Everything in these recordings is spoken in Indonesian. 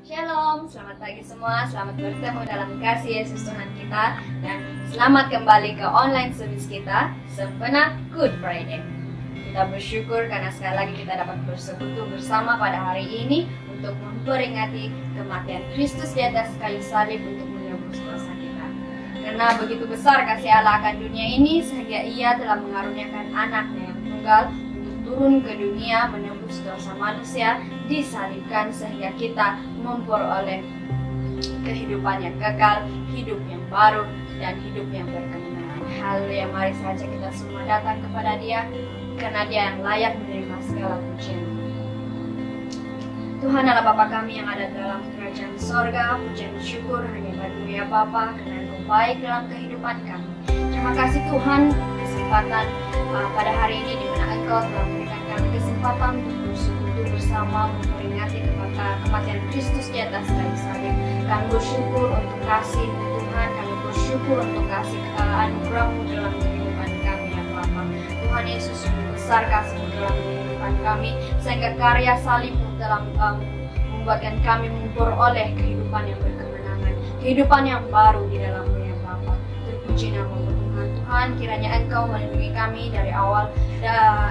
Shalom, selamat pagi semua, selamat bertemu dalam kasih Yesus Tuhan kita. Dan selamat kembali ke online service kita, Sempena Good Friday. Kita bersyukur karena sekali lagi kita dapat bersekutu bersama pada hari ini untuk memperingati kematian Kristus di atas kayu salib untuk menebus dosa kita. Karena begitu besar kasih Allah akan dunia ini, sehingga Ia telah mengaruniakan anaknya yang tunggal untuk turun ke dunia menebus dosa manusia, disalibkan sehingga kita memperoleh kehidupan yang kekal, hidup yang baru, dan hidup yang berkemenangan. Haleluya, mari saja kita semua datang kepada Dia, karena Dia yang layak menerima segala pujian. Tuhan adalah Bapa kami yang ada dalam kerajaan sorga. Pujian syukur hanya bagi-Mu ya Bapa, karena Engkau baik dalam kehidupan kami. Terima kasih Tuhan, kesempatan pada hari ini di mana Engkau telah memberikan kami kesempatan untuk bersekutu bersama memperingati kematian Kristus di atas kayu salib. Kami bersyukur untuk kasih Tuhan, kami bersyukur untuk kasih anugerah-Mu dalam kehidupan kami ya Bapa. Tuhan Yesus, sungguh besar kasih-Mu dalam kehidupan kami, sehingga karya salib-Mu dalam membuatkan kami memperoleh kehidupan yang berkemenangan, kehidupan yang baru di dalam-Mu ya Bapa. Terpuji nama-Mu Tuhan, kiranya Engkau melindungi kami dari awal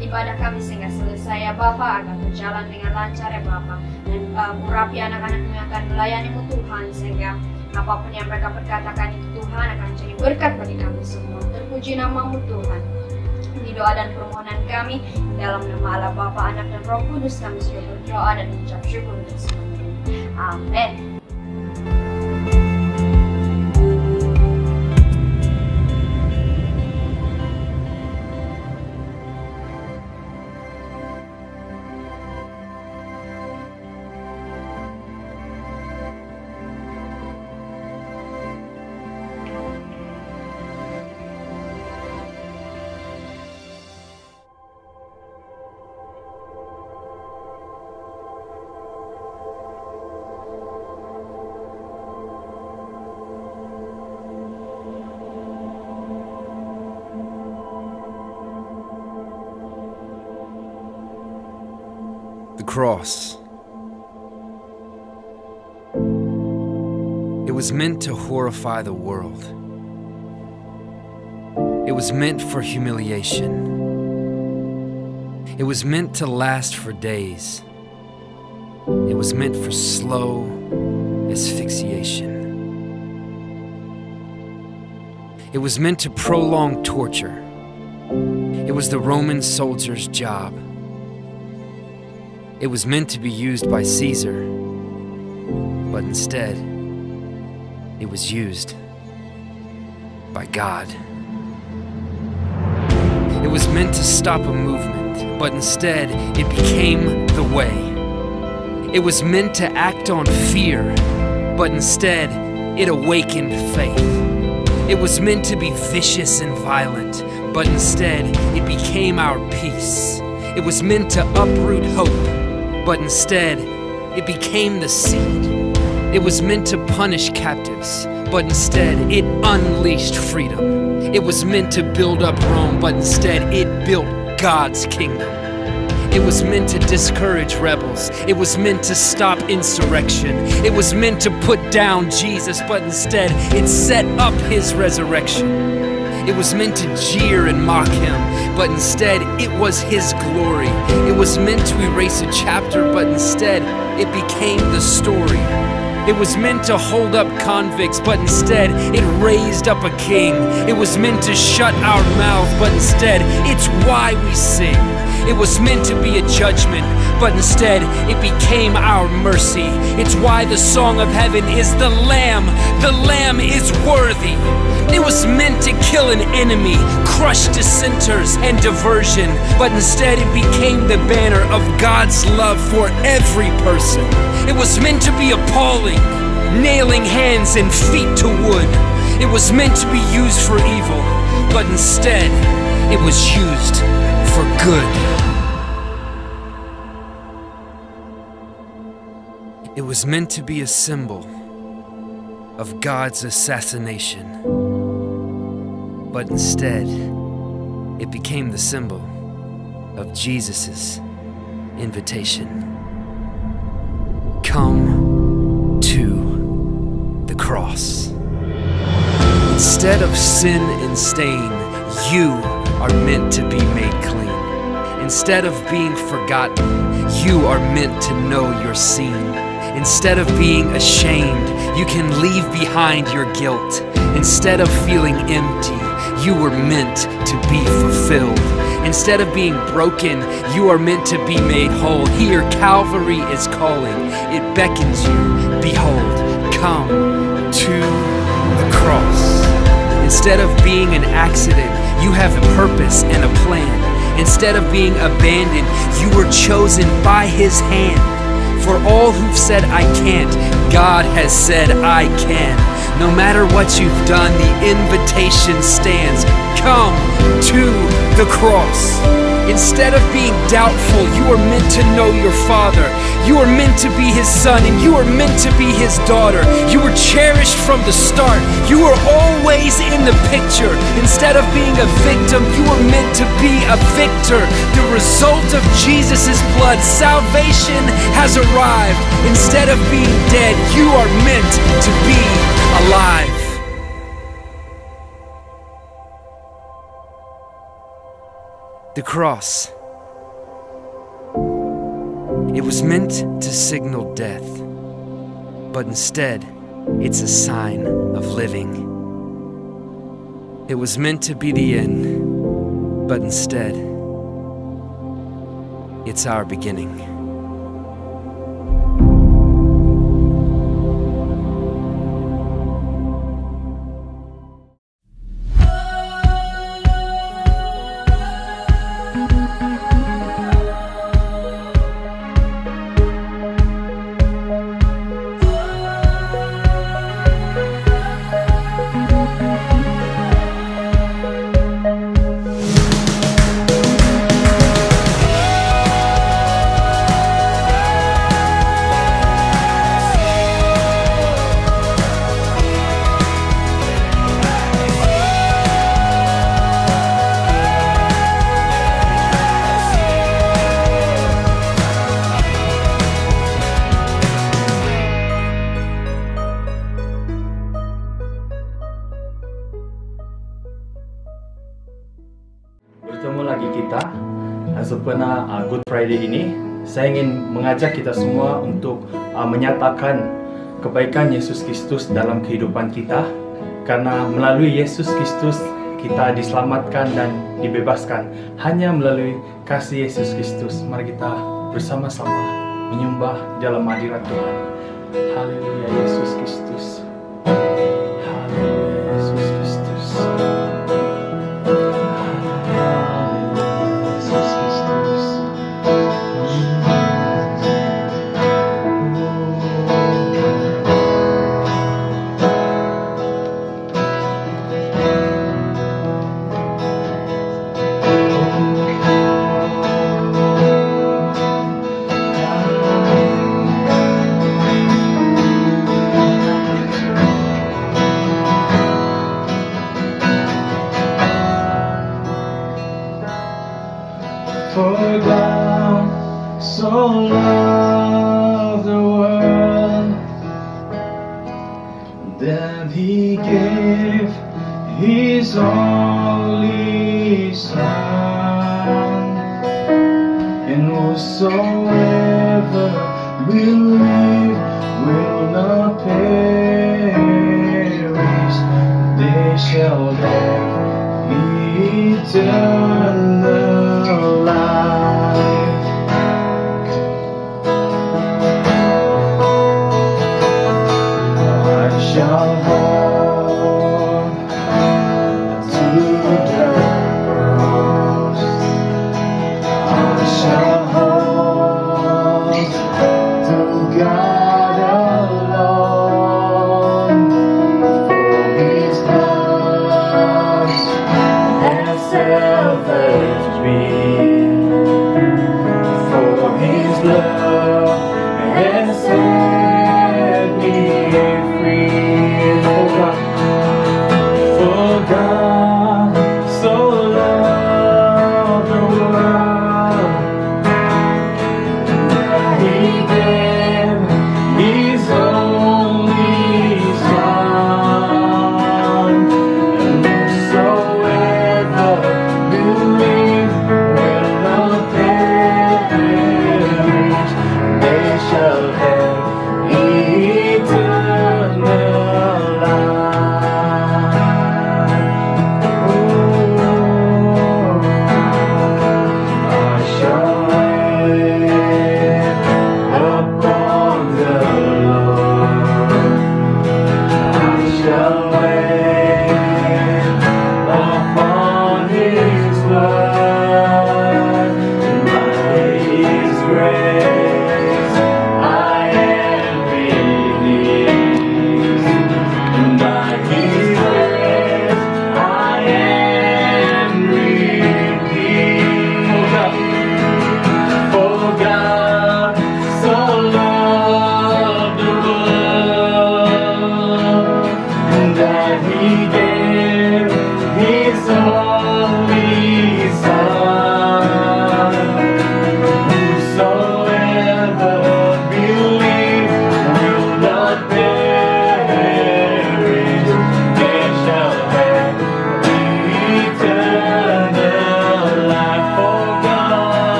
ibadah kami sehingga selesai ya Bapa, agar berjalan dengan lancar ya Bapa. Dan urapi anak-anak-Mu yang akan melayani-Mu Tuhan, sehingga apapun yang mereka perkatakan itu Tuhan akan jadi berkat bagi kami semua. Terpuji nama-Mu Tuhan. Ini doa dan permohonan kami dalam nama Allah Bapa, Anak dan Roh Kudus kami sudah berdoa dan mengucap syukur untuk semuanya. Amin. The cross. It was meant to horrify the world. It was meant for humiliation. It was meant to last for days. It was meant for slow asphyxiation. It was meant to prolong torture. It was the Roman soldier's job. It was meant to be used by Caesar, but instead, it was used by God. It was meant to stop a movement, but instead, it became the way. It was meant to act on fear, but instead, it awakened faith. It was meant to be vicious and violent, but instead, it became our peace. It was meant to uproot hope, but instead, it became the seed. It was meant to punish captives, but instead, it unleashed freedom. It was meant to build up Rome, but instead, it built God's kingdom. It was meant to discourage rebels. It was meant to stop insurrection. It was meant to put down Jesus, but instead, it set up His resurrection. It was meant to jeer and mock Him, but instead it was His glory. It was meant to erase a chapter, but instead it became the story. It was meant to hold up convicts, but instead it raised up a king. It was meant to shut our mouth, but instead it's why we sing. It was meant to be a judgment, but instead it became our mercy. It's why the song of heaven is the Lamb is worthy. It was meant to kill an enemy, crush dissenters and diversion, but instead it became the banner of God's love for every person. It was meant to be appalling, nailing hands and feet to wood. It was meant to be used for evil, but instead it was used for good. It was meant to be a symbol of God's assassination, but instead it became the symbol of Jesus' invitation. Come Instead of sin and stain, you are meant to be made clean. Instead of being forgotten, you are meant to know you're seen. Instead of being ashamed, you can leave behind your guilt. Instead of feeling empty, you were meant to be fulfilled. Instead of being broken, you are meant to be made whole. Here, Calvary is calling. It beckons you. Behold, come to the cross. Instead of being an accident, you have a purpose and a plan. Instead of being abandoned, you were chosen by His hand. For all who've said I can't, God has said I can. No matter what you've done, the invitation stands. Come to the cross. Instead of being doubtful, you are meant to know your Father. You are meant to be His son, and you are meant to be His daughter. You were cherished from the start. You are always in the picture. Instead of being a victim, you are meant to be a victor. The result of Jesus' blood, salvation has arrived. Instead of being dead, you are meant to be alive. The cross. It was meant to signal death, but instead, it's a sign of living. It was meant to be the end, but instead, it's our beginning. Bertemu lagi kita sempena Good Friday ini. Saya ingin mengajak kita semua untuk menyatakan kebaikan Yesus Kristus dalam kehidupan kita. Karena melalui Yesus Kristus kita diselamatkan dan dibebaskan. Hanya melalui kasih Yesus Kristus. Mari kita bersama-sama menyembah dalam hadirat Tuhan. Haleluya Yesus Kristus. Haleluya Yesus Kristus. For God so loved the world that He gave His only Son, and whosoever believes will not perish, they shall have eternal life. I shall hold to the cross. I shall hold to God alone. For His love has set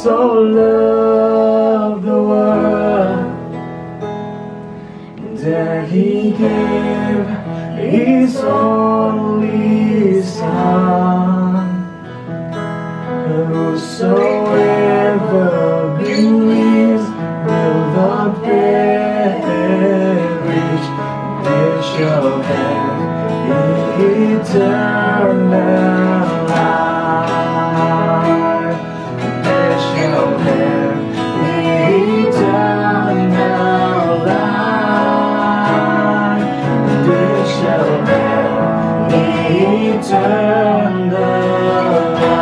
so loved the world that He gave His only Son. Whosoever believes will not perish, they shall have eternal life. They shall have eternal life. They shall have eternal life.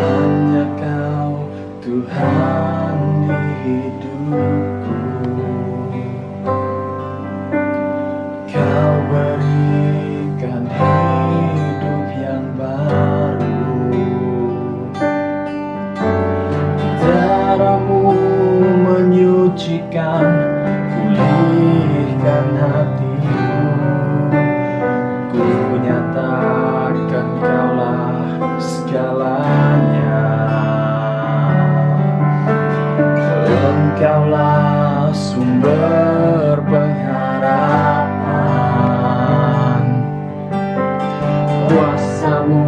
Hanya Kau Tuhan di hidupku. Kau berikan hidup yang baru. Darah-Mu menyucikan, pulihkan hatiku. Ku nyatakan Kaulah segalanya. Engkaulah sumber pengharapan. Kuasa-Mu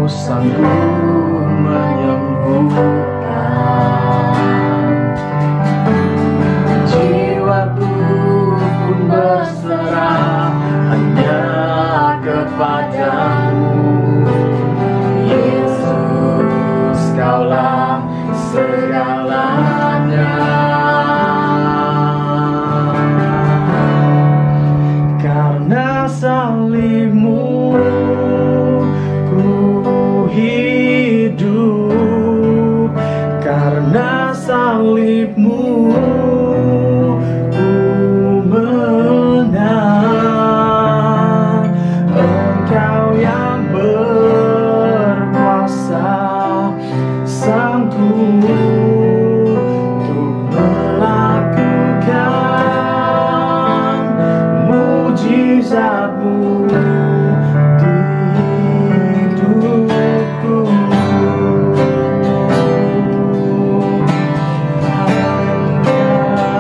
sanggup menyembuhkan. Jiwaku pun berserah hanya kepadamu. Yesus, Kaulah segalanya. Karena salib-Mu ku hidup. Karena salib-Mu ku menang. Engkau yang berkuasa, sanggup untuk melakukan mujizat-Mu di hidupku. Haleluya.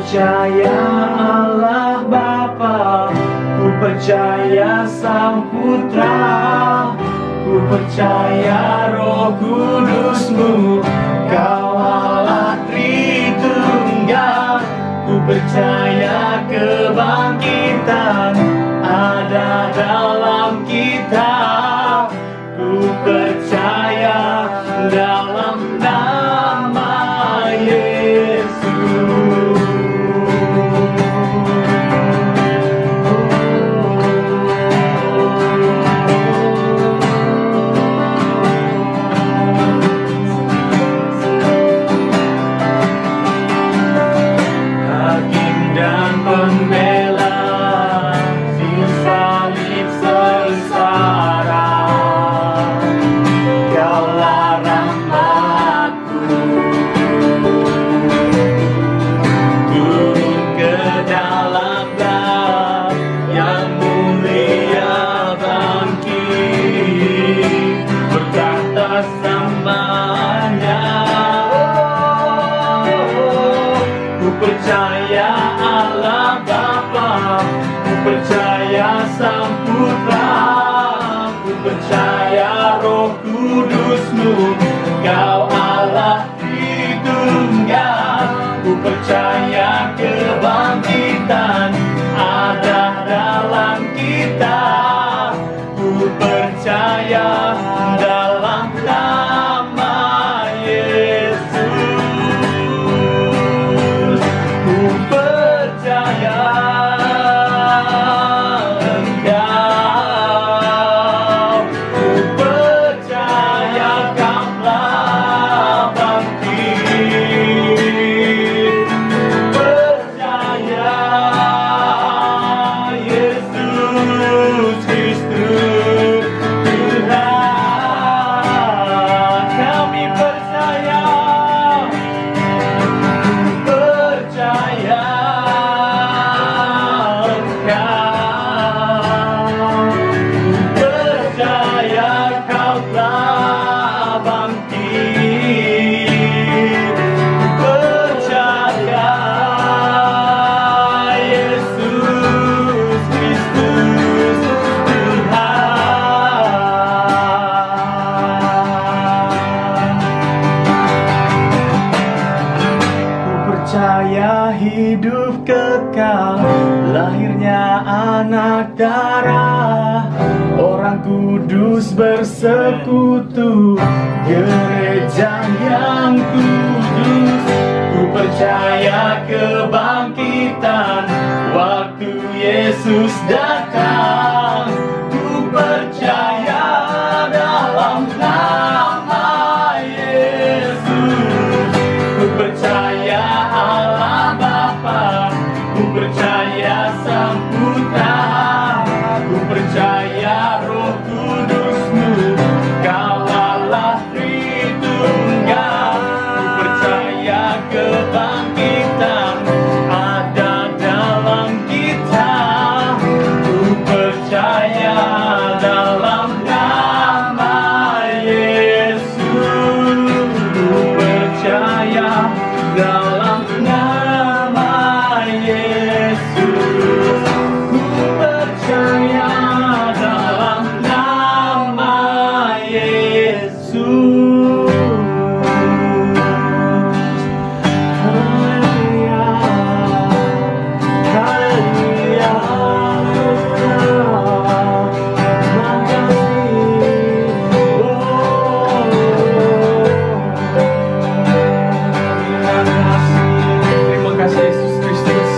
percaya Allah Bapa, ku percaya Sang Putra, ku percaya Roh Kudus-Mu, Kau Allah Tritunggal. Ku percaya kebangkitan ada dalam kita. Ku percaya dalam nama Yesus. Hakim dan pembela di salib sengsara, Kaulah rahmat-Ku. Turun ke dalam gelap yang mulia, bangkit berkata semuanya. Ku percaya Allah Bapa, ku percaya Sang Putra, ku percaya Roh Kudus-Mu, Kau Allah Tritunggal. Ku percaya kebangkitan ada dalam kita. Ku percaya dalam nama Yesus. Ku percaya Engkau, ku percaya Kau telah bangkit. Percaya Yesus Kristus Tuhan. Kami percaya, percaya Engkau, percaya Kau telah bangkit. Percaya Yesus Kristus Tuhan. Ku percaya hidup kekal, lahirnya anak darah, orang kudus bersekutu, gereja yang kudus. Ku percaya kebangkitan waktu Yesus datang. Ku percaya dalam nama Yesus. Ku percaya Allah Bapa, ku percaya Sang Putra, ku percaya Roh Kudus-Mu, Kau Allah Tritunggal. Ku percaya kebangkitan ada dalam kita. Ku percaya dalam nama Yesus. Ku percaya dalam nama Yesus. Ku percaya dalam nama Yesus. Haleluya, haleluya, Terima kasih Yesus Kristus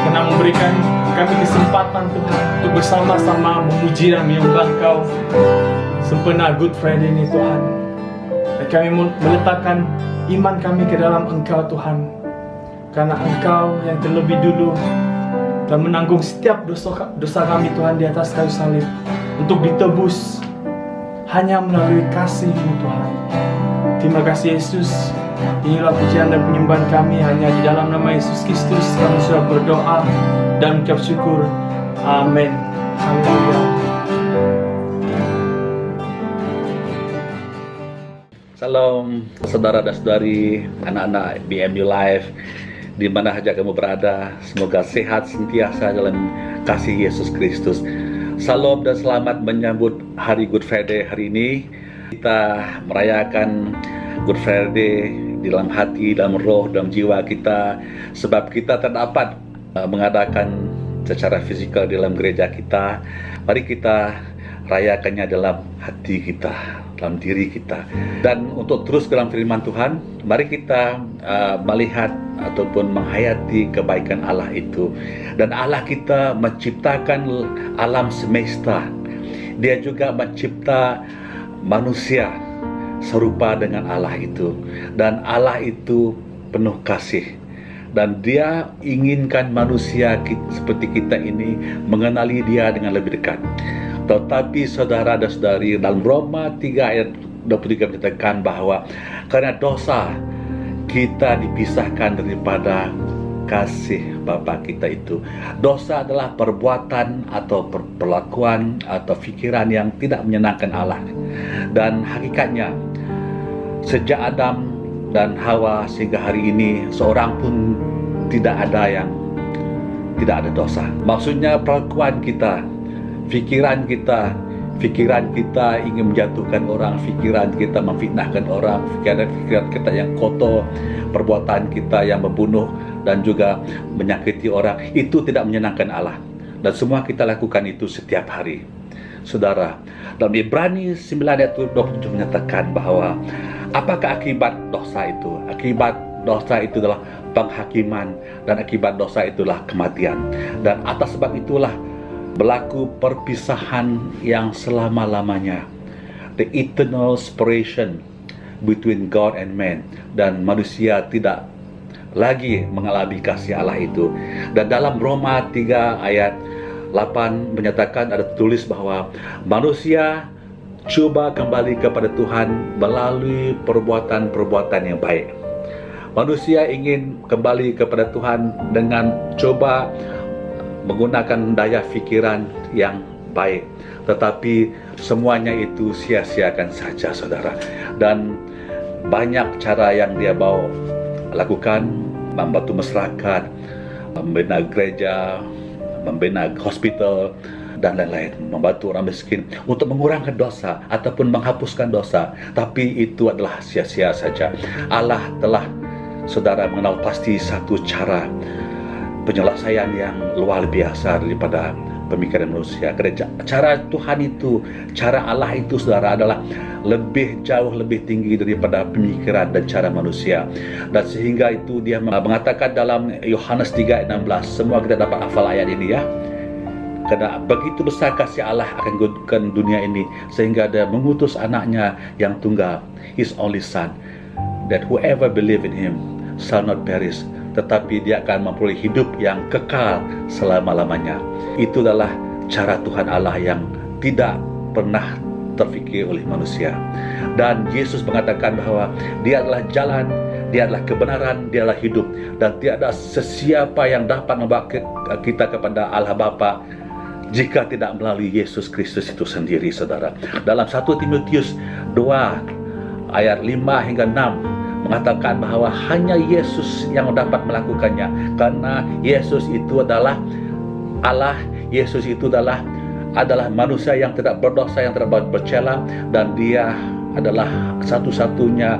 karena memberikan kami kesempatan Tuhan untuk bersama-sama memuji dan menyembah Kau sempena Good Friday ini Tuhan. Dan kami meletakkan iman kami ke dalam Engkau Tuhan, karena Engkau yang terlebih dulu telah menanggung setiap dosa kami Tuhan di atas kayu salib untuk ditebus hanya melalui kasih-Mu Tuhan. Terima kasih Yesus. Inilah pujian dan penyembahan kami hanya di dalam nama Yesus Kristus. Kami sudah berdoa dan mengucap syukur. Amin. Haleluya. Salam saudara dan saudari, anak-anak BMU Live. di mana saja kamu berada. Semoga sehat sentiasa dalam kasih Yesus Kristus. Salam dan selamat menyambut hari Good Friday hari ini. Kita merayakan Good Friday di dalam hati, dalam roh, dalam jiwa kita, sebab kita tak dapat mengadakan secara fizikal di dalam gereja kita. Mari kita rayakannya dalam hati kita, dalam diri kita. Dan untuk terus dalam firman Tuhan, mari kita melihat ataupun menghayati kebaikan Allah itu. Dan Allah kita menciptakan alam semesta. Dia juga mencipta manusia serupa dengan Allah itu. Dan Allah itu penuh kasih. Dan dia inginkan manusia seperti kita ini mengenali dia dengan lebih dekat. Tetapi saudara dan saudari, dalam Roma 3 ayat 23 menyatakan bahwa karena dosa kita dipisahkan daripada kasih Bapa kita itu. Dosa adalah perbuatan atau perlakuan atau fikiran yang tidak menyenangkan Allah. Dan hakikatnya sejak Adam dan Hawa sehingga hari ini seorang pun tidak ada yang tidak ada dosa. Maksudnya perlakuan kita, fikiran kita ingin menjatuhkan orang, fikiran kita memfitnahkan orang, fikiran kita yang kotor, perbuatan kita yang membunuh dan juga menyakiti orang, itu tidak menyenangkan Allah. Dan semua kita lakukan itu setiap hari. Saudara, dalam Ibrani 9 ayat 27 menyatakan bahwa apakah akibat dosa itu? Akibat dosa itu adalah penghakiman, dan akibat dosa itulah kematian. Dan atas sebab itulah berlaku perpisahan yang selama-lamanya, the eternal separation between God and man. Dan manusia tidak lagi mengalami kasih Allah itu. Dan dalam Roma 3 ayat 8 menyatakan, ada tulis bahwa manusia coba kembali kepada Tuhan melalui perbuatan-perbuatan yang baik. Manusia ingin kembali kepada Tuhan dengan coba menggunakan daya fikiran yang baik. Tetapi semuanya itu sia-siakan saja, saudara. Dan banyak cara yang dia mau lakukan, membantu masyarakat, membina gereja, membina hospital, dan lain-lain, membantu orang miskin untuk mengurangkan dosa ataupun menghapuskan dosa. Tapi itu adalah sia-sia saja. Allah telah, saudara, mengenal pasti satu cara penyelesaian yang luar biasa daripada pemikiran manusia. Cara Tuhan itu, cara Allah itu, saudara, adalah jauh lebih tinggi daripada pemikiran dan cara manusia. Dan sehingga itu dia mengatakan dalam Yohanes 3 ayat 16, semua kita dapat hafal ayat ini ya. Karena begitu besar kasih Allah akan dunia ini, sehingga dia mengutus anaknya yang tunggal, His only Son, that whoever believe in Him shall not perish, tetapi dia akan memperoleh hidup yang kekal selama-lamanya. Itu adalah cara Tuhan Allah yang tidak pernah terfikir oleh manusia. Dan Yesus mengatakan bahwa dia adalah jalan, dia adalah kebenaran, dia adalah hidup, dan tiada sesiapa yang dapat membawa kita kepada Allah Bapa jika tidak melalui Yesus Kristus itu sendiri, saudara. Dalam 1 Timotius 2 ayat 5 hingga 6 mengatakan bahwa hanya Yesus yang dapat melakukannya, karena Yesus itu adalah Allah, Yesus itu adalah manusia yang tidak berdosa, yang tidak bercela, dan dia adalah satu-satunya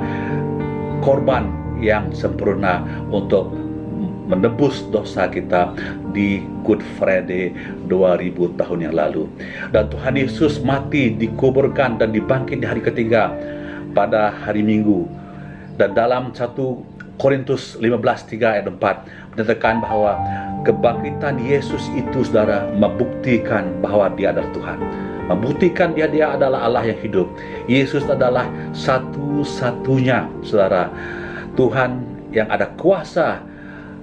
korban yang sempurna untuk menebus dosa kita di Good Friday 2000 tahun yang lalu. Dan Tuhan Yesus mati, dikuburkan dan dibangkit di hari ketiga pada hari Minggu. Dan dalam 1 Korintus 15:3 ayat 4 menyatakan bahwa kebangkitan Yesus itu, saudara, membuktikan bahwa dia adalah Tuhan, membuktikan dia adalah Allah yang hidup. Yesus adalah satu-satunya, saudara, Tuhan yang ada kuasa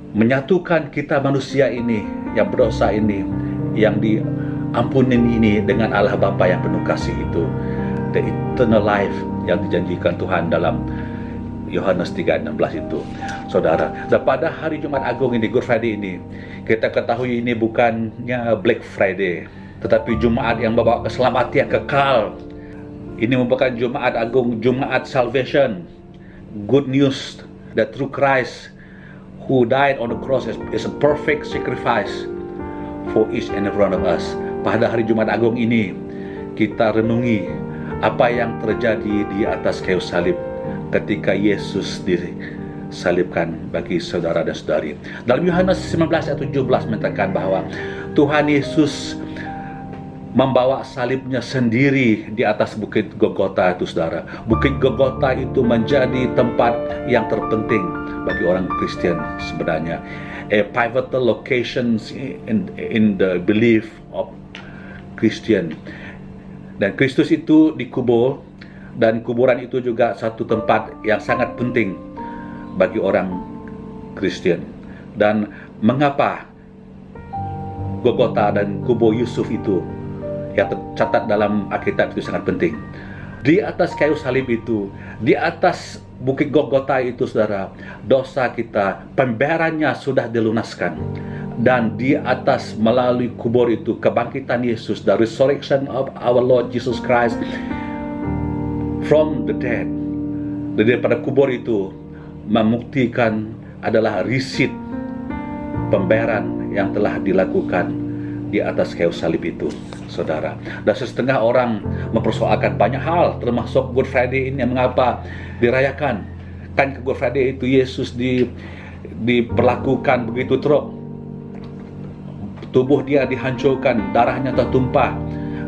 menyatukan kita manusia ini yang berdosa ini, yang diampunin ini, dengan Allah Bapa yang penuh kasih itu, the eternal life yang dijanjikan Tuhan dalam Yohanes 3:16 itu, saudara. Dan pada hari Jumat Agung ini, Good Friday ini, kita ketahui ini bukannya Black Friday, tetapi Jumat yang membawa keselamatan yang kekal. Ini merupakan Jumat Agung, Jumat Salvation, Good News, that through Christ who died on the cross is a perfect sacrifice for each and every one of us. Pada hari Jumat Agung ini, kita renungi apa yang terjadi di atas kayu salib ketika Yesus disalibkan bagi saudara dan saudari. Dalam Yohanes 19 ayat 17 mengatakan bahwa Tuhan Yesus membawa salibnya sendiri di atas bukit Golgota itu, saudara. Bukit Golgota itu menjadi tempat yang terpenting bagi orang Kristen sebenarnya. A pivotal location in the belief of Christian. Dan Kristus itu dikubur, dan kuburan itu juga satu tempat yang sangat penting bagi orang Kristen. Dan mengapa Golgota dan kubur Yusuf itu yang tercatat dalam Alkitab itu sangat penting? Di atas kayu salib itu, di atas bukit Golgota itu, saudara, dosa kita, pembayarannya sudah dilunaskan. Dan di atas melalui kubur itu, kebangkitan Yesus, the resurrection of our Lord Jesus Christ from the dead, daripada kubur itu membuktikan adalah receipt pembayaran yang telah dilakukan di atas kayu salib itu, saudara. Dan setengah orang mempersoalkan banyak hal, termasuk Good Friday ini, mengapa dirayakan. Kan ke Good Friday itu Yesus diperlakukan begitu teruk, tubuh dia dihancurkan, darahnya tertumpah,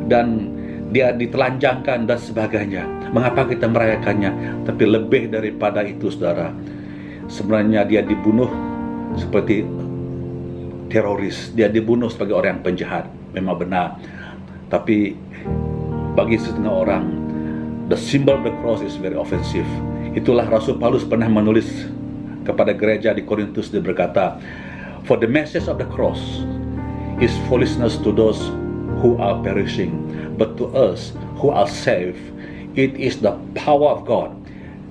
dan dia ditelanjangkan dan sebagainya. Mengapa kita merayakannya? Tapi lebih daripada itu, saudara, sebenarnya dia dibunuh seperti teroris, dia dibunuh sebagai orang yang penjahat, memang benar. Tapi bagi setengah orang, the symbol of the cross is very offensive. Itulah Rasul Paulus pernah menulis kepada gereja di Korintus, dia berkata, for the message of the cross is foolishness to those who are perishing, but to us who are saved, it is the power of God.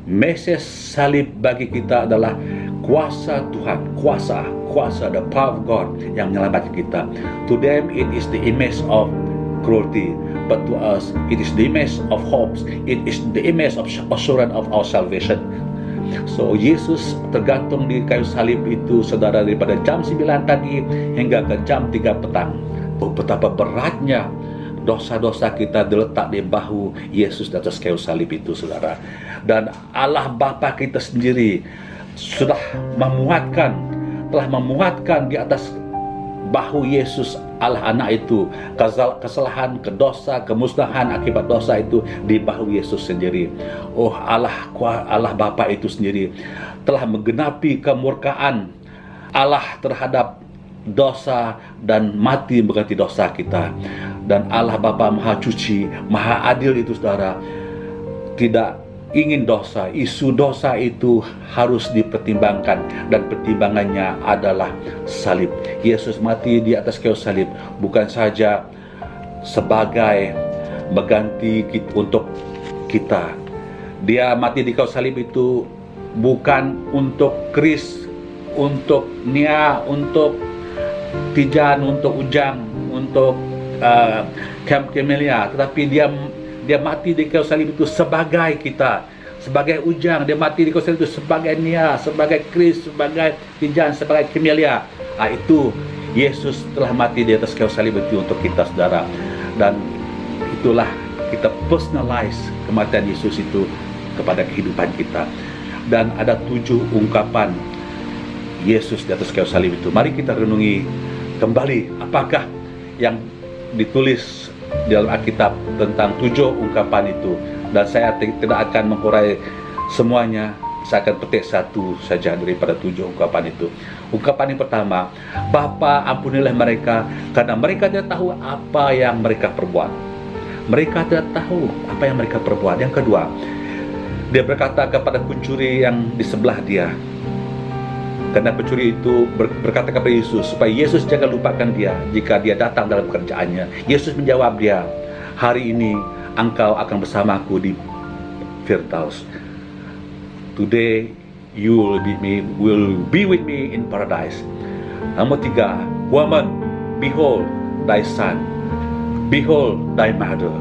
Message salib bagi kita adalah kuasa Tuhan, kuasa, the power of God yang menyelamatkan kita. To them it is the image of cruelty, but to us it is the image of hopes. It is the image of assurance of our salvation. So Yesus tergantung di kayu salib itu, saudara, daripada jam 9 pagi hingga ke jam 3 petang. Betapa beratnya dosa-dosa kita diletak di bahu Yesus di atas kayu salib itu, saudara. Dan Allah Bapa kita sendiri telah memuatkan di atas bahu Yesus Allah Anak itu kesalahan, kedosa, kemusnahan akibat dosa itu di bahu Yesus sendiri. Oh, Allah Bapa itu sendiri telah menggenapi kemurkaan Allah terhadap dosa dan mati mengganti dosa kita. Dan Allah Bapa Maha Suci, Maha Adil itu, saudara, tidak ingin dosa. Isu dosa itu harus dipertimbangkan, dan pertimbangannya adalah salib. Yesus mati di atas kayu salib bukan saja sebagai mengganti untuk kita. Dia mati di kayu salib itu bukan untuk Kris, untuk Nia, untuk Tijan, untuk Ujang, untuk Camp Camelia, tetapi dia mati di kayu salib itu sebagai kita, sebagai Ujang. Dia mati di kayu salib itu sebagai Nia, sebagai Kris, sebagai Tijan, sebagai Camelia. Itu Yesus telah mati di atas kayu salib itu untuk kita, saudara. Dan itulah kita personalize kematian Yesus itu kepada kehidupan kita. Dan ada 7 ungkapan Yesus di atas kayu salib itu. Mari kita renungi kembali apakah yang ditulis di dalam Alkitab tentang 7 ungkapan itu. Dan saya tidak akan menguraikan semuanya, saya akan petik satu saja daripada 7 ungkapan itu. Ungkapan yang pertama, Bapa, ampunilah mereka karena mereka tidak tahu apa yang mereka perbuat. Mereka tidak tahu apa yang mereka perbuat. Yang kedua, dia berkata kepada pencuri yang di sebelah dia, karena pencuri itu berkata kepada Yesus supaya Yesus jangan lupakan dia jika dia datang dalam pekerjaannya. Yesus menjawab dia, hari ini engkau akan bersamaku di Firdaus. Today you will be with me in paradise. Nomor 3, woman, behold thy son, behold thy mother.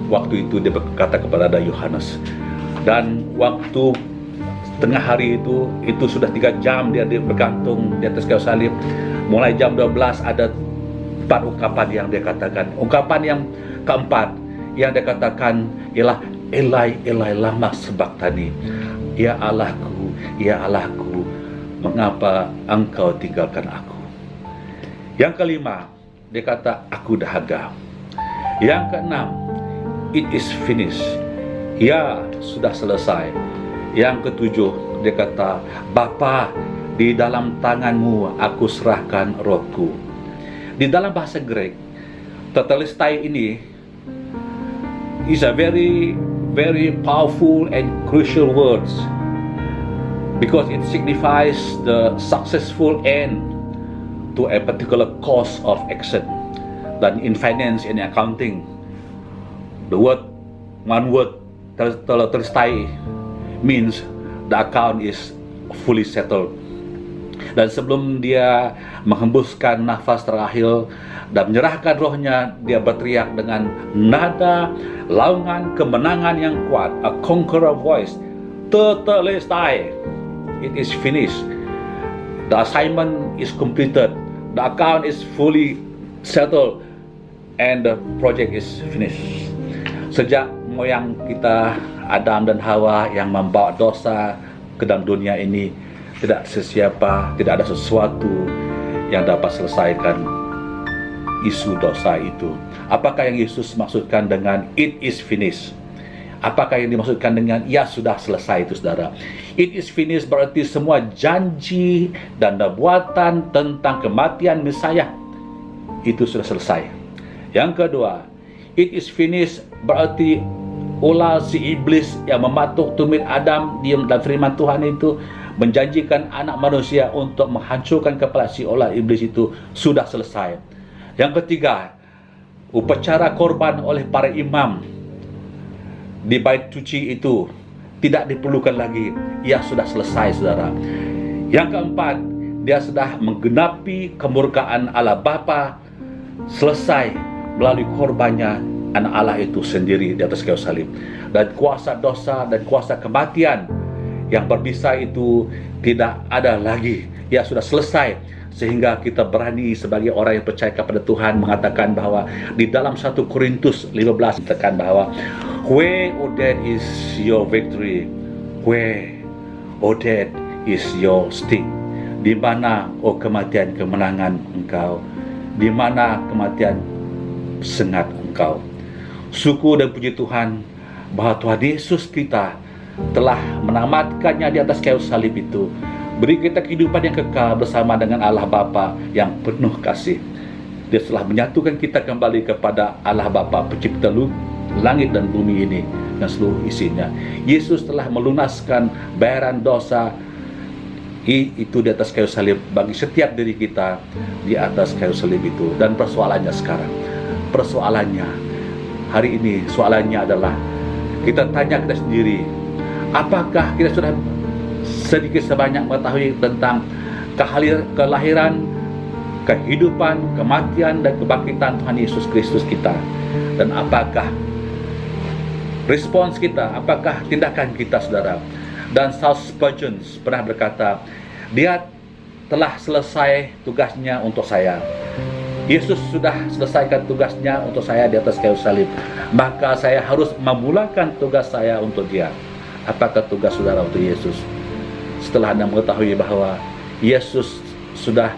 Waktu itu dia berkata kepada Yohanes. Dan waktu tengah hari itu sudah 3 jam dia bergantung di atas kayu salib. Mulai jam 12 ada 4 ungkapan yang dia katakan. Ungkapan yang keempat yang dia katakan ialah Elai, Elai lama sabachthani. Ya Allahku, ya Allahku, mengapa engkau tinggalkan aku? Yang kelima, dia kata aku dahaga. Yang keenam, it is finished. Ya, sudah selesai. Yang ketujuh, dia kata, Bapa, di dalam tanganmu aku serahkan rohku. Di dalam bahasa Grek, tetelestai ini is a very powerful and crucial words because it signifies the successful end to a particular course of action. Dan in finance and accounting, the one word tetelestai means the account is fully settled. Dan sebelum dia menghembuskan nafas terakhir dan menyerahkan rohnya, dia berteriak dengan nada laungan kemenangan yang kuat, a conqueror voice, tetelestai, it is finished, the assignment is completed, the account is fully settled, and the project is finished. Sejak moyang kita Adam dan Hawa yang membawa dosa ke dalam dunia ini, tidak ada sesuatu yang dapat selesaikan isu dosa itu. Apakah yang Yesus maksudkan dengan it is finished? Apakah yang dimaksudkan dengan ya sudah selesai itu, saudara? It is finished berarti semua janji dan nubuatan tentang kematian Mesias itu sudah selesai. Yang kedua, it is finished berarti ulah si iblis yang mematuk tumit Adam diam dalam firman Tuhan itu menjanjikan anak manusia untuk menghancurkan kepala si ulah iblis itu sudah selesai. Yang ketiga, upacara korban oleh para imam di bait suci itu tidak diperlukan lagi, ia sudah selesai, saudara. Yang keempat, dia sudah menggenapi kemurkaan Allah Bapa selesai melalui korbannya anak Allah itu sendiri di atas kayu salib. Dan kuasa dosa dan kuasa kematian yang berbisa itu tidak ada lagi, ia sudah selesai. Sehingga kita berani sebagai orang yang percaya kepada Tuhan mengatakan bahwa di dalam 1 Korintus 15 dikatakan bahwa where, O death, is your victory? Where, O death, is your sting? Di mana, O kematian, kemenangan engkau? Di mana kematian sengat engkau? Syukur dan puji Tuhan bahwa Tuhan Yesus kita telah menamatkannya di atas kayu salib itu. Beri kita kehidupan yang kekal bersama dengan Allah Bapa yang penuh kasih. Dia telah menyatukan kita kembali kepada Allah Bapa pencipta langit dan bumi ini dan seluruh isinya. Yesus telah melunaskan bayaran dosa itu di atas kayu salib bagi setiap diri kita di atas kayu salib itu. Dan persoalannya sekarang, hari ini soalannya adalah kita tanya kita sendiri, apakah kita sudah sedikit sebanyak mengetahui tentang kelahiran, kehidupan, kematian, dan kebangkitan Tuhan Yesus Kristus kita? Dan apakah respons kita, apakah tindakan kita, saudara? Dan Charles Spurgeon pernah berkata, dia telah selesai tugasnya untuk saya. Yesus sudah selesaikan tugasnya untuk saya di atas kayu salib. Maka saya harus memulakan tugas saya untuk dia. Apakah tugas saudara untuk Yesus? Setelah Anda mengetahui bahwa Yesus sudah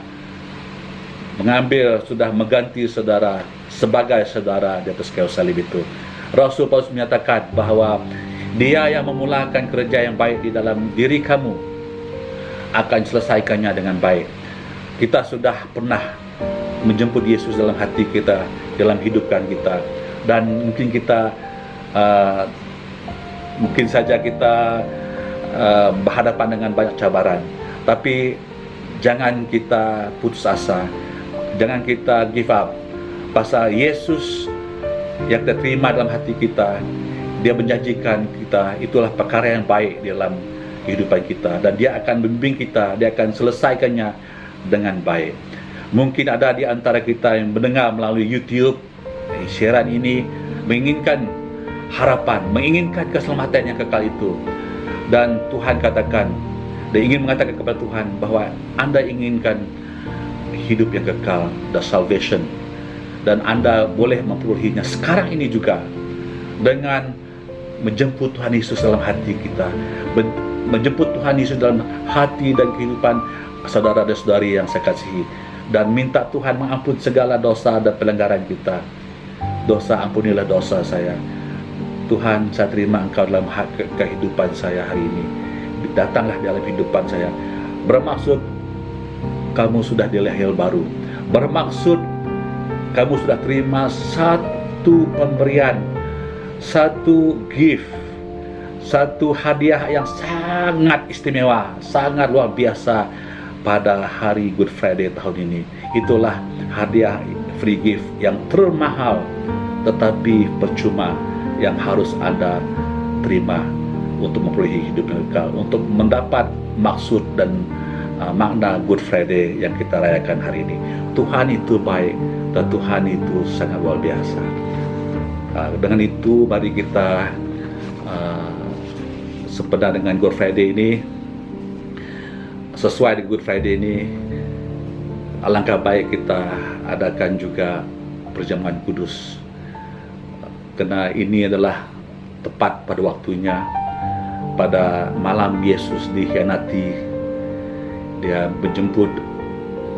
sudah mengganti saudara sebagai saudara di atas kayu salib itu. Rasul Paulus menyatakan bahwa Dia yang memulakan kerja yang baik di dalam diri kamu akan selesaikannya dengan baik. Kita sudah pernah menjemput Yesus dalam hati kita, dalam hidupkan kita, dan mungkin kita mungkin saja kita berhadapan dengan banyak cabaran, tapi jangan kita putus asa, jangan kita give up. Pasal Yesus yang kita terima dalam hati kita, Dia menjanjikan kita itulah perkara yang baik di dalam kehidupan kita, dan Dia akan membimbing kita, Dia akan selesaikannya dengan baik. Mungkin ada di antara kita yang mendengar melalui YouTube siaran ini menginginkan harapan, menginginkan keselamatan yang kekal itu. Dan Tuhan katakan, dia ingin mengatakan kepada Tuhan bahwa Anda inginkan hidup yang kekal, the salvation, dan Anda boleh memperolehinya sekarang ini juga dengan menjemput Tuhan Yesus dalam hati kita, menjemput Tuhan Yesus dalam hati dan kehidupan saudara dan saudari yang saya kasihi, dan minta Tuhan mengampun segala dosa dan pelanggaran kita. Dosa, ampunilah dosa saya. Tuhan, saya terima Engkau dalam kehidupan saya hari ini. Datanglah dalam kehidupan saya. Bermaksud kamu sudah dilahir baru. Bermaksud kamu sudah terima satu pemberian, satu gift, satu hadiah yang sangat istimewa, sangat luar biasa pada hari Good Friday tahun ini. Itulah hadiah free gift yang termahal tetapi percuma yang harus Anda terima untuk memperolehi hidup yang kekal, untuk mendapat maksud dan makna Good Friday yang kita rayakan hari ini. Tuhan itu baik dan Tuhan itu sangat luar biasa. Dengan itu mari kita sempena dengan Good Friday ini, sesuai dengan Good Friday ini, alangkah baik kita adakan juga perjamuan kudus, karena ini adalah tepat pada waktunya. Pada malam Yesus dikhianati, dia menjemput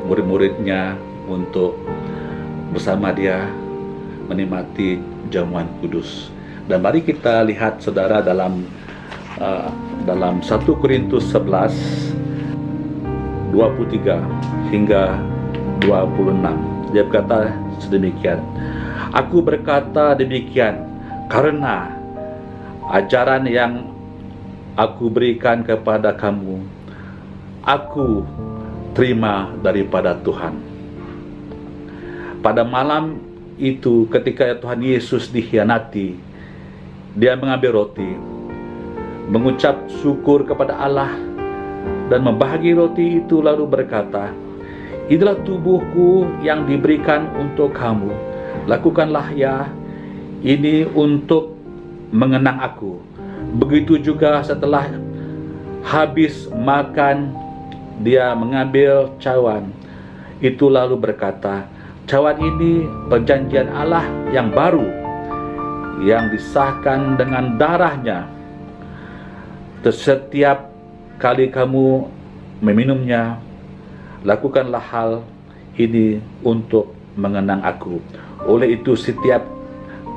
murid-muridnya untuk bersama dia menikmati jamuan kudus. Dan mari kita lihat saudara dalam 1 Korintus 11 23 hingga 26. Dia berkata sedemikian, aku berkata demikian karena ajaran yang aku berikan kepada kamu, aku terima daripada Tuhan. Pada malam itu ketika Tuhan Yesus dikhianati, dia mengambil roti, mengucap syukur kepada Allah, dan membahagi roti itu lalu berkata, inilah tubuhku yang diberikan untuk kamu. Lakukanlah ya ini untuk mengenang aku. Begitu juga setelah habis makan, dia mengambil cawan itu lalu berkata, cawan ini perjanjian Allah yang baru, yang disahkan dengan darahnya. Setiap kali kamu meminumnya, lakukanlah hal ini untuk mengenang aku. Oleh itu setiap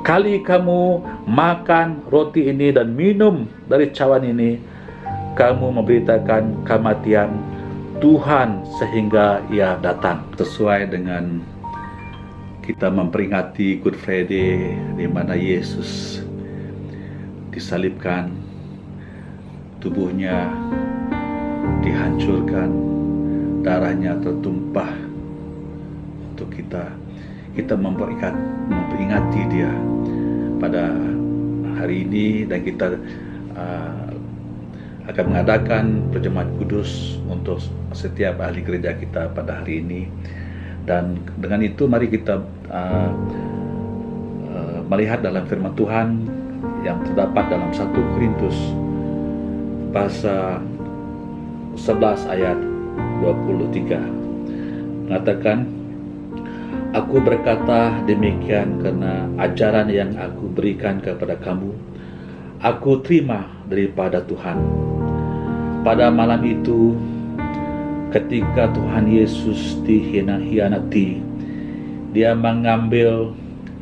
kali kamu makan roti ini dan minum dari cawan ini, kamu memberitakan kematian Tuhan sehingga Ia datang. Sesuai dengan kita memperingati Good Friday, di mana Yesus disalibkan, tubuhnya dihancurkan, darahnya tertumpah untuk kita memperingati dia pada hari ini. Dan kita akan mengadakan perjamuan kudus untuk setiap ahli gereja kita pada hari ini. Dan dengan itu mari kita melihat dalam firman Tuhan yang terdapat dalam 1 Korintus pasal 11 ayat 23, mengatakan, aku berkata demikian karena ajaran yang aku berikan kepada kamu, aku terima daripada Tuhan. Pada malam itu, ketika Tuhan Yesus dikhianati, dia mengambil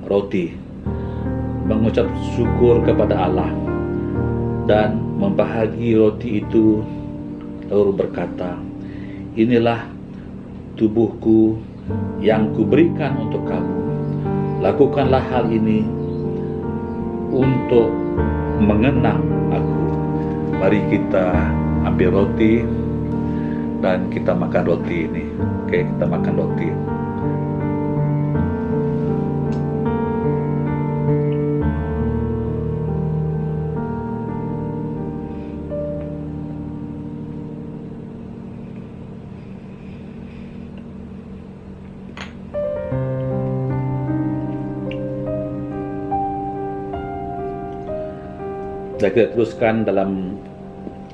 roti, mengucap syukur kepada Allah, dan membahagi roti itu lalu berkata, inilah tubuhku yang kuberikan untuk kamu. Lakukanlah hal ini untuk mengenang aku. Mari kita ambil roti dan kita makan roti ini. Oke, kita makan roti. Dan kita teruskan dalam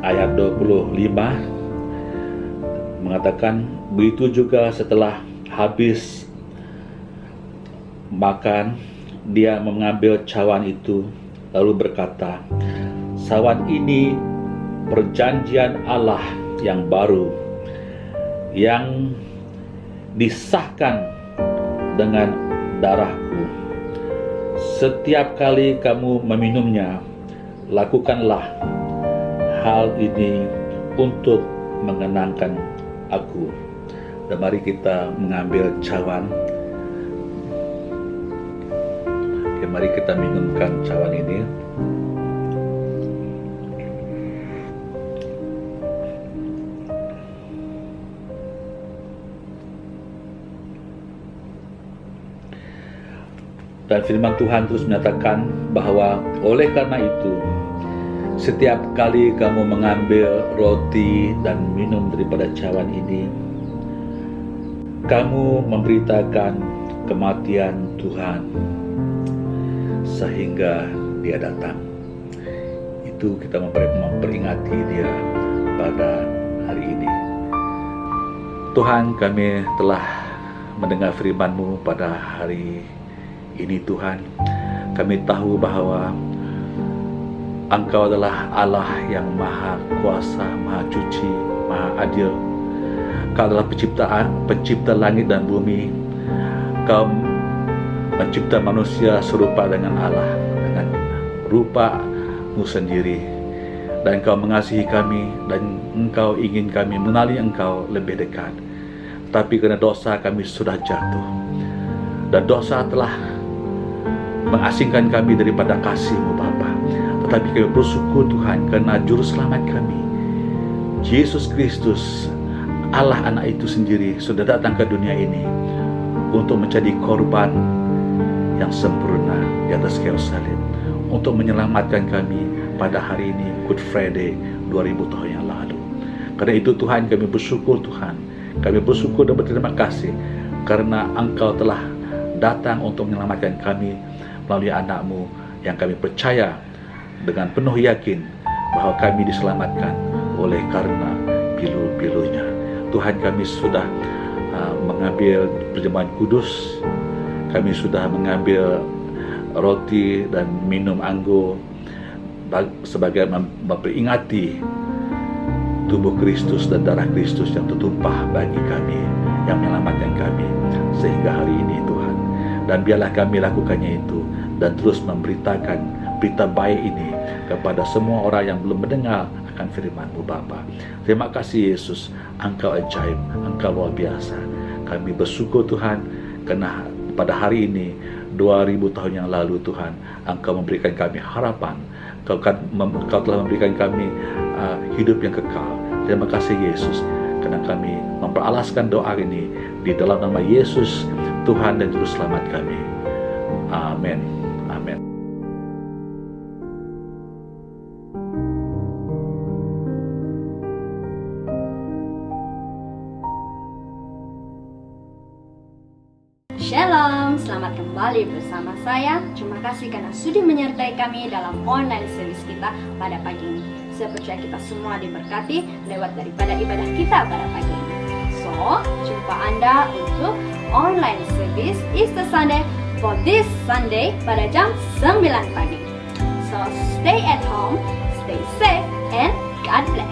ayat 25 mengatakan, begitu juga setelah habis makan, dia mengambil cawan itu lalu berkata, cawan ini perjanjian Allah yang baru, yang disahkan dengan darahku. Setiap kali kamu meminumnya, lakukanlah hal ini untuk mengenangkan aku. Dan mari kita mengambil cawan. Oke, mari kita minumkan cawan ini. Dan firman Tuhan terus menyatakan bahwa oleh karena itu, setiap kali kamu mengambil roti dan minum daripada cawan ini, kamu memberitakan kematian Tuhan sehingga dia datang. Itu kita memperingati dia pada hari ini. Tuhan, kami telah mendengar firman-Mu pada hari ini Tuhan. Kami tahu bahwa Engkau adalah Allah yang maha kuasa, maha suci, maha adil. Engkau adalah pencipta langit dan bumi. Engkau mencipta manusia serupa dengan Allah, dengan rupa-Mu sendiri. Dan Engkau mengasihi kami, dan Engkau ingin kami mengenali Engkau lebih dekat. Tapi karena dosa kami sudah jatuh, dan dosa telah mengasingkan kami daripada kasih-Mu Bapa. Tetapi kami bersyukur Tuhan karena Juru Selamat kami, Yesus Kristus, Allah anak itu sendiri, sudah datang ke dunia ini untuk menjadi korban yang sempurna di atas kayu salib, untuk menyelamatkan kami pada hari ini, Good Friday 2000 tahun yang lalu. Karena itu Tuhan, kami bersyukur Tuhan, kami bersyukur dan berterima kasih karena Engkau telah datang untuk menyelamatkan kami melalui anak-Mu yang kami percaya dengan penuh yakin bahwa kami diselamatkan oleh karena pilu-pilunya. Tuhan, kami sudah mengambil perjamuan kudus, kami sudah mengambil roti dan minum anggur sebagai memperingati tubuh Kristus dan darah Kristus yang tertumpah bagi kami, yang menyelamatkan kami sehingga hari ini Tuhan. Dan biarlah kami lakukannya itu dan terus memberitakan berita baik ini kepada semua orang yang belum mendengar akan firman-Mu Bapa. Terima kasih Yesus, Engkau ajaib, Engkau luar biasa. Kami bersyukur Tuhan karena pada hari ini 2000 tahun yang lalu Tuhan, Engkau memberikan kami harapan, Engkau telah memberikan kami hidup yang kekal. Terima kasih Yesus karena kami memperalaskan doa ini di dalam nama Yesus, Tuhan dan Juru Selamat kami. Amin. Amin. Shalom, selamat kembali bersama saya. Terima kasih karena sudah menyertai kami dalam online service kita pada pagi ini. Saya percaya kita semua diberkati lewat daripada ibadah kita pada pagi ini. So, jumpa Anda untuk online service Easter Sunday for this Sunday pada jam 9 pagi. So, stay at home, stay safe, and God bless.